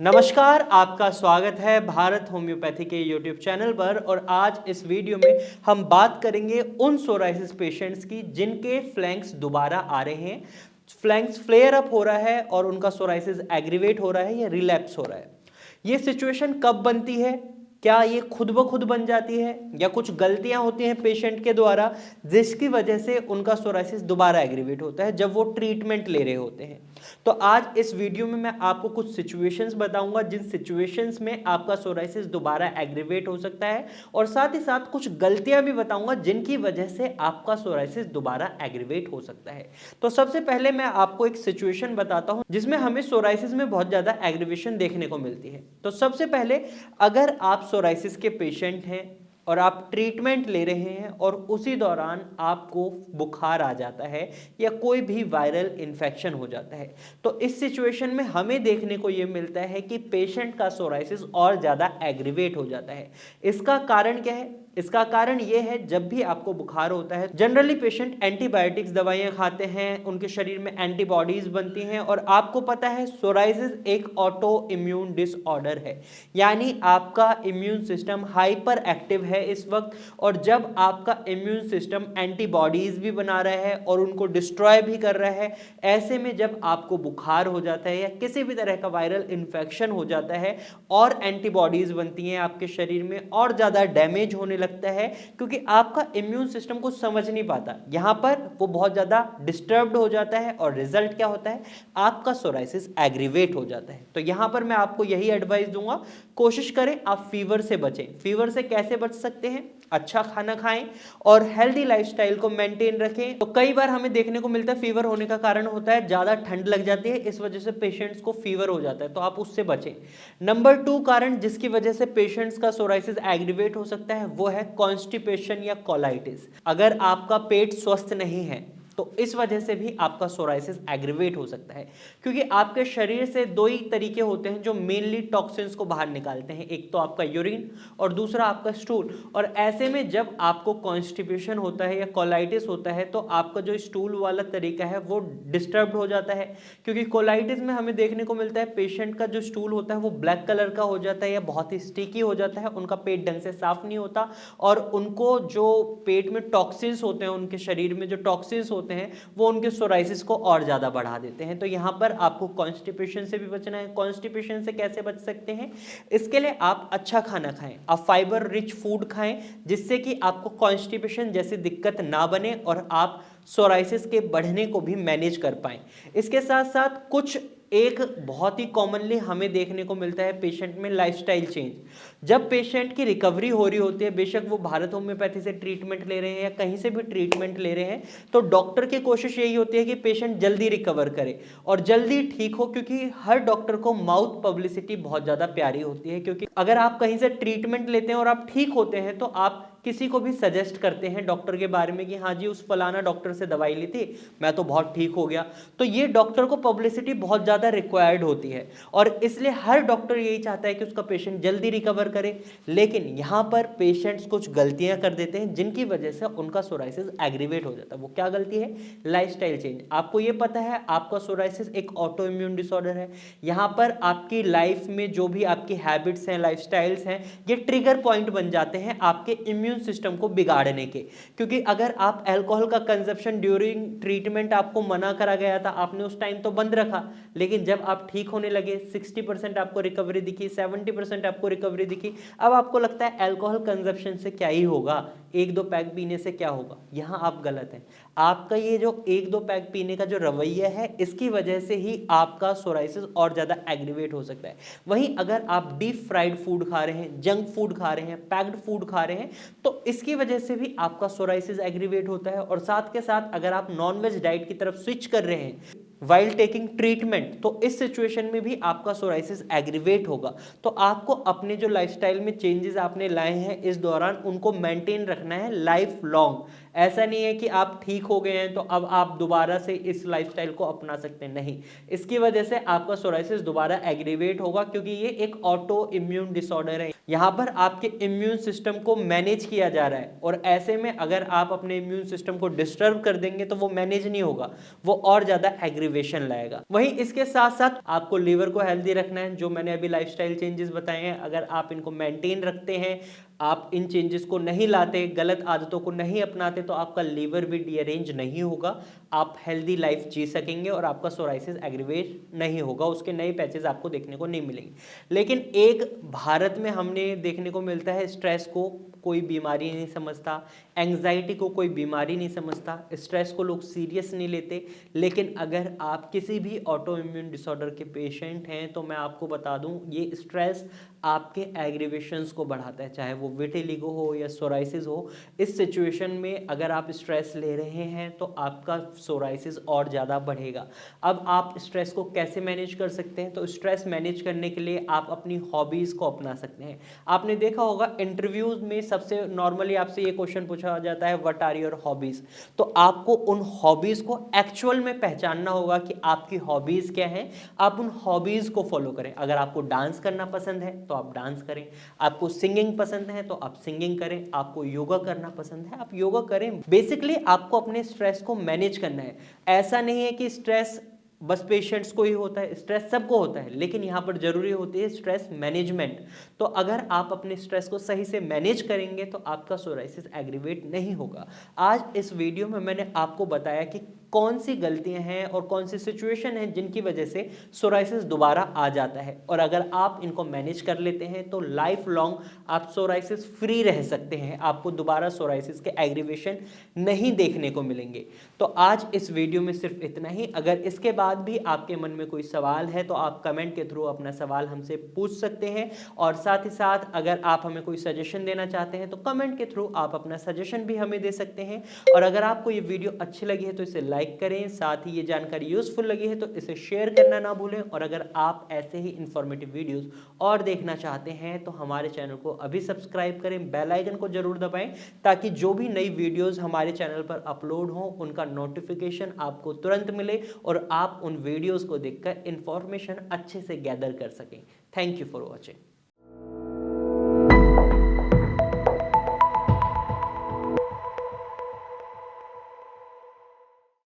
नमस्कार, आपका स्वागत है भारत होम्योपैथी के यूट्यूब चैनल पर। और आज इस वीडियो में हम बात करेंगे उन सोराइसिस पेशेंट्स की जिनके फ्लैंक्स दोबारा आ रहे हैं, फ्लैंक्स फ्लेयर अप हो रहा है और उनका सोराइसिस एग्रीवेट हो रहा है या रिलैप्स हो रहा है। ये सिचुएशन कब बनती है? क्या ये खुद ब खुद बन जाती है या कुछ गलतियां होती हैं पेशेंट के द्वारा जिसकी वजह से उनका सोराइसिस दोबारा एग्रीवेट होता है जब वो ट्रीटमेंट ले रहे होते हैं? तो आज इस वीडियो में मैं आपको कुछ सिचुएशंस बताऊंगा जिन सिचुएशंस में आपका सोराइसिस दोबारा एग्रीवेट हो सकता है, और साथ ही साथ कुछ गलतियां भी बताऊंगा जिनकी वजह से आपका सोराइसिस दोबारा एग्रीवेट हो सकता है। तो सबसे पहले मैं आपको एक सिचुएशन बताता हूं जिसमें हमें सोराइसिस में बहुत ज्यादा एग्रीवेशन देखने को मिलती है। तो सबसे पहले, अगर आप सोराइसिस के पेशेंट हैं और आप ट्रीटमेंट ले रहे हैं और उसी दौरान आपको बुखार आ जाता है या कोई भी वायरल इन्फेक्शन हो जाता है, तो इस सिचुएशन में हमें देखने को यह मिलता है कि पेशेंट का सोराइसिस और ज़्यादा एग्रीवेट हो जाता है। इसका कारण क्या है? इसका कारण यह है, जब भी आपको बुखार होता है जनरली पेशेंट एंटीबायोटिक्स दवाइयां खाते हैं, उनके शरीर में एंटीबॉडीज बनती हैं, और आपको पता है सोराइसिस एक ऑटो इम्यून डिसऑर्डर है, यानी आपका इम्यून सिस्टम हाइपर एक्टिव है इस वक्त। और जब आपका इम्यून सिस्टम एंटीबॉडीज भी बना रहा है और उनको डिस्ट्रॉय भी कर रहा है, ऐसे में जब आपको बुखार हो जाता है या किसी भी तरह का वायरल इन्फेक्शन हो जाता है और एंटीबॉडीज बनती हैं आपके शरीर में, और ज़्यादा डैमेज होने लगता है क्योंकि आपका इम्यून सिस्टम को समझ नहीं पाता, यहां पर वो बहुत ज़्यादा डिस्टर्ब्ड हो जाता है और रिजल्ट क्या होता है? आपका सोराइसिस एग्रीवेट हो जाता है। तो यहां पर मैं आपको यही एडवाइस दूंगा, कोशिश करें आप फीवर से बचें। फीवर से कैसे बच सकते हैं? अच्छा खाना खाएं और हेल्दी लाइफस्टाइल को मेंटेन रखें। तो कई बार हमें देखने को मिलता है फीवर होने का कारण होता है ज़्यादा ठंड लग जाती है, इस वजह से पेशेंट्स को फीवर हो जाता है, तो आप उससे बचें। नंबर 2 कारण जिसकी वजह से पेशेंट्स का सोराइसिस एग्रीवेट हो सकता है वो है कॉन्स्टिपेशन या कोलाइटिस। अगर आपका पेट स्वस्थ नहीं है तो इस वजह से भी आपका सोराइसिस एग्रीवेट हो सकता है, क्योंकि आपके शरीर से दो ही तरीके होते हैं जो मेनली टॉक्सिन्स को बाहर निकालते हैं, एक तो आपका यूरिन और दूसरा आपका स्टूल। और ऐसे में जब आपको कॉन्स्टिपेशन होता है या कोलाइटिस होता है तो आपका जो स्टूल वाला तरीका है वो डिस्टर्ब हो जाता है, क्योंकि कोलाइटिस में हमें देखने को मिलता है पेशेंट का जो स्टूल होता है वो ब्लैक कलर का हो जाता है या बहुत ही स्टिकी हो जाता है, उनका पेट ढंग से साफ नहीं होता और उनको जो पेट में टॉक्सिन्स होते हैं, उनके शरीर में जो टॉक्सिन्स होते हैं वो उनके सोराइसिस को और ज्यादा बढ़ा देते हैं। तो यहां पर आपको कॉन्स्टिपेशन से भी बचना है। कॉन्स्टिपेशन से कैसे बच सकते हैं? इसके लिए आप अच्छा खाना खाएं, आप फाइबर रिच फूड खाएं जिससे कि आपको कॉन्स्टिपेशन जैसी दिक्कत ना बने और आप सोराइसिस के बढ़ने को भी मैनेज कर पाएं। इसके साथ साथ कुछ एक बहुत ही कॉमनली हमें देखने को मिलता है पेशेंट में लाइफस्टाइल चेंज। जब पेशेंट की रिकवरी हो रही होती है, बेशक वो भारत होम्योपैथी से ट्रीटमेंट ले रहे हैं या कहीं से भी ट्रीटमेंट ले रहे हैं, तो डॉक्टर की कोशिश यही होती है कि पेशेंट जल्दी रिकवर करे और जल्दी ठीक हो, क्योंकि हर डॉक्टर को माउथ पब्लिसिटी बहुत ज़्यादा प्यारी होती है। क्योंकि अगर आप कहीं से ट्रीटमेंट लेते हैं और आप ठीक होते हैं तो आप किसी को भी सजेस्ट करते हैं डॉक्टर के बारे में कि हाँ जी, उस फलाना डॉक्टर से दवाई ली थी, मैं तो बहुत ठीक हो गया। तो ये डॉक्टर को पब्लिसिटी बहुत ज़्यादा रिक्वायर्ड होती है और इसलिए हर डॉक्टर यही चाहता है कि उसका पेशेंट जल्दी रिकवर करे। लेकिन यहाँ पर पेशेंट्स कुछ गलतियां कर देते हैं जिनकी वजह से उनका सोराइसिस एग्रीवेट हो जाता है। वो क्या गलती है? Lifestyle change. आपको ये पता है आपका सोराइसिस एक ऑटो इम्यून डिसऑर्डर है। यहाँ पर आपकी लाइफ में जो भी आपकी हैबिट्स हैं, लाइफस्टाइल्स हैं, ये ट्रिगर पॉइंट बन जाते हैं आपके इम्यून सिस्टम को बिगाड़ने के। क्योंकि अगर आप अल्कोहल का कंजप्शन ड्यूरिंग ट्रीटमेंट आपको मना करा गया था, आपने उस टाइम तो बंद रखा, लेकिन जब आप ठीक होने लगे 60% आपको रिकवरी दिखी, 70% आपको रिकवरी दिखी, अब आपको लगता है अल्कोहल कंजप्शन से क्या ही होगा, एक दो पैक पीने से क्या होगा। यहां आप गलत हैं। आपका ये जो एक दो पैक पीने का जो रवैया है, इसकी वजह से ही आपका सोराइसिस और ज्यादा एग्रीवेट हो सकता है। वहीं अगर आप डीप फ्राइड फूड खा रहे हैं, जंक फूड खा रहे हैं, पैक्ड फूड खा रहे हैं, तो इसकी वजह से भी आपका सोराइसिस एग्रीवेट होता है। और साथ के साथ अगर आप नॉनवेज डाइट की तरफ स्विच कर रहे हैं वाइल टेकिंग ट्रीटमेंट, तो इस सिचुएशन में भी आपका सोराइसिस एग्रीवेट होगा। तो आपको अपने जो लाइफस्टाइल में चेंजेस आपने लाए हैं इस दौरान, उनको मेंटेन रखना है लाइफ लॉन्ग। ऐसा नहीं है कि आप ठीक हो गए हैं तो अब आप दोबारा से इस लाइफस्टाइल को अपना सकते हैं, नहीं। इसकी वजह से आपका सोराइसिस दोबारा एग्रीवेट होगा, क्योंकि ये एक ऑटो इम्यून डिसऑर्डर है। यहां पर आपके इम्यून सिस्टम को मैनेज किया जा रहा है, और ऐसे में अगर आप अपने इम्यून सिस्टम को डिस्टर्ब कर देंगे तो वो मैनेज नहीं होगा, वो और ज्यादा एग्रीवेशन लाएगा। वहीं इसके साथ साथ आपको लीवर को हेल्दी रखना है। जो मैंने अभी लाइफस्टाइल चेंजेस बताए हैं, अगर आप इनको मेंटेन रखते हैं, आप इन चेंजेस को नहीं लाते, गलत आदतों को नहीं अपनाते, तो आपका लीवर भी डीअरेंज नहीं होगा, आप हेल्दी लाइफ जी सकेंगे और आपका सोराइसिस एग्रीवेट नहीं होगा, उसके नए पैचेस आपको देखने को नहीं मिलेंगे। लेकिन एक भारत में हमने देखने को मिलता है, स्ट्रेस को कोई बीमारी नहीं समझता, एंग्जाइटी को कोई बीमारी नहीं समझता, स्ट्रेस को लोग सीरियस नहीं लेते। लेकिन अगर आप किसी भी ऑटो इम्यून डिसऑर्डर के पेशेंट हैं तो मैं आपको बता दूं, ये स्ट्रेस आपके एग्रीवेशंस को बढ़ाता है, चाहे वो विटिलिगो हो या सोराइसिस हो। इस सिचुएशन में अगर आप स्ट्रेस ले रहे हैं तो आपका सोराइसिस और ज़्यादा बढ़ेगा। अब आप स्ट्रेस को कैसे मैनेज कर सकते हैं? तो स्ट्रेस मैनेज करने के लिए आप अपनी हॉबीज़ को अपना सकते हैं। आपने देखा होगा इंटरव्यूज में सबसे नॉर्मली आपसे ये क्वेश्चन पूछा जाता है, व्हाट आर योर हॉबीज़? तो आपको उन हॉबीज़ को एक्चुअल में पहचानना होगा कि आपकी हॉबीज़ क्या हैं, आप उन हॉबीज़ को फॉलो करें। अगर आपको डांस करना पसंद है तो आप डांस करें, आपको सिंगिंग पसंद है तो आप सिंगिंग करें, आपको योगा करना पसंद है आप योगा करें। बेसिकली आपको अपने स्ट्रेस को मैनेज करना है। ऐसा नहीं है कि स्ट्रेस बस पेशेंट्स को ही होता है, स्ट्रेस सबको होता है, लेकिन यहाँ पर जरूरी होती है स्ट्रेस मैनेजमेंट। तो अगर आप अपने स्ट्रेस को सही से मैनेज करेंगे तो आपका सोराइसिस एग्रीवेट नहीं होगा। आज इस वीडियो में मैंने आपको बताया कि कौन सी गलतियां हैं और कौन सी सिचुएशन है जिनकी वजह से सोराइसिस दोबारा आ जाता है, और अगर आप इनको मैनेज कर लेते हैं तो लाइफ लॉन्ग आप सोराइसिस फ्री रह सकते हैं, आपको दोबारा सोराइसिस के एग्रीवेशन नहीं देखने को मिलेंगे। तो आज इस वीडियो में सिर्फ इतना ही। अगर इसके बाद भी आपके मन में कोई सवाल है तो आप कमेंट के थ्रू अपना सवाल हमसे पूछ सकते हैं, और साथ ही साथ अगर आप हमें कोई सजेशन देना चाहते हैं तो कमेंट के थ्रू आप अपना सजेशन भी हमें दे सकते हैं। और अगर आपको ये वीडियो अच्छी लगी है तो इसे लाइक करें, साथ ही ये जानकारी यूजफुल लगी है तो इसे शेयर करना ना भूलें। और अगर आप ऐसे ही इंफॉर्मेटिव वीडियोस और देखना चाहते हैं तो हमारे चैनल को अभी सब्सक्राइब करें, बेल आइकन को जरूर दबाएं, ताकि जो भी नई वीडियोस हमारे चैनल पर अपलोड हो उनका नोटिफिकेशन आपको तुरंत मिले और आप उन वीडियोस को देखकर इंफॉर्मेशन अच्छे से गैदर कर सकें। Thank you for watching.